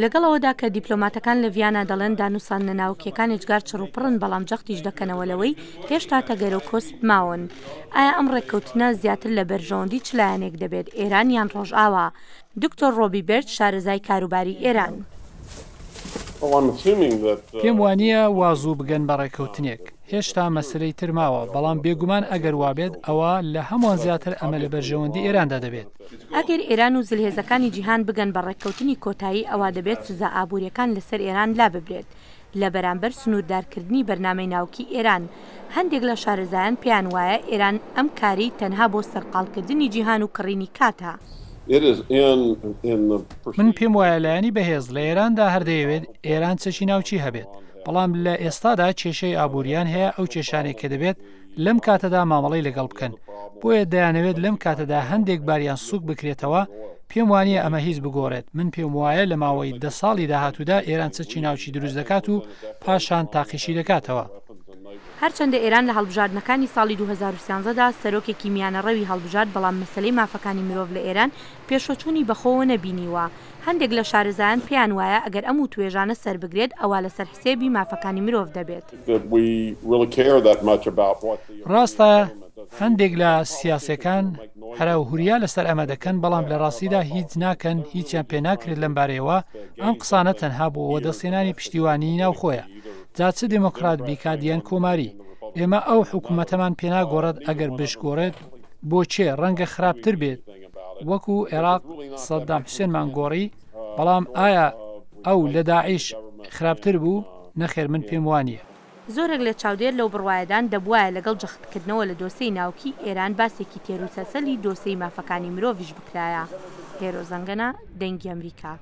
لەگەڵەوەدا کە دیپلۆماتەکان لە ڤیانە دەڵێن دانووسان نەناوکیەکان هێچگار چڕوپڕن بەڵام جەختیش دەکەنەوەلەوەی هێشتا تەگەرە و کۆسپ ماون. ئایا ئەم ڕێککەوتنە زیاتر لە بەرژەوەندی چ لایەنێک دەبێت، ئێران یان ڕۆژئاوا؟ دکتۆر ڕۆبی بێرد شارەزای کاروباری ئێران: پێم وانییە وازوو بگەن بە ڕێککەوتنێک. هێشتا مەسلەی ترماوە، بەڵام بێگومان ئەگەر وابێت ئەوە لە هەمووان زیاتر ئەمە لە بەرژەوەندی ئێراندا دەبێت. ئەگەر ئێران و زلهێزەکانی جیهان بگەن بە ڕێککەوتنی کۆتایی، ئەوە دەبێت سزا ئابوووریەکان لەسەر ئێران لا ببرێت. لە بەرامبەر سنووردارکردنی بەرنامەی ناوکی ئێران، هەندێک لە شارەزایان پێیان وایە ئێران ئەم کاری تەنها بۆ سەرقاڵکردنی جیهان و کڕینی کاتە. من پێم وایە لایەنی بەهێز لە ئێراندا هەردەیەوێت ئێران چەکی ناوچی هەبێت، بەڵام لە ئێستادا کێشەی ئابووریان هەیە. ئەو کێشانێک کە دەبێت لەم کاتەدا مامەڵەی لەگەڵ بکەن، بۆیە دەیانەوێت لەم کاتەدا هەندێک باریان سوک بکرێتەوە. پێم وانییە ئەمە هیچ بگۆڕێت. من پێم وایە لە ماوەی 10 ساڵی داهاتوودا ئێران چەکی ناوچی دروست دەکات و پاشان تاقیشی دەکاتەوە. هەرچەندە ئێران لە هەڵبژاردنەکانی ساڵی 2013دا سەرۆکێکی میانەڕەوی هەڵبژارد، بەڵام مەسەلەی مافەکانی مرۆڤ لە ئێران پێشۆچوونی بەخۆوە نەبینیوە. هەندێک لە شارەزایان پێیان وایە ئەگەر ئەم توێژانە سەر بگرێت، ئەوە لەسەر حسێبی مافەکانی مرۆڤ دەبێت. ڕاستە هەندێک لە سیاسەکان هەراوهوریا لەسەر ئەمە دەکەن، بەڵام لە ڕاستیدا هیچ ناکەن، هیچیان پێ ناکرێت لەم بارەیەوە. ئەم قسانە تەنها بۆ وەدەستێنانی پشتیوانی ناوخۆیە. جا چ دموکرات بیکاتیان کۆماری. ئێمە ئەو حکوومەتەمان پێناگۆڕێت. ئەگەر بشگۆڕێت بۆ چێ ڕەنگە خراپتر بێت، وەکو عێراق سەدام حوسێنمان گۆڕی. بەڵام ئایا ئەو لە داعیش خراپتر بوو؟ نەخێر، من پێم وانییە. زۆرێک لە چاودێر لەو بڕوایەدان دەبوایە لەگەڵ جەختکردنەوە لە دۆسەی ناوکی ئێران باسێکی تێروسەسەلی دۆسەی مافەکانی مرۆڤیش بکرایە. هێرۆ زەنگەنە، دەنگی ئەمریکا.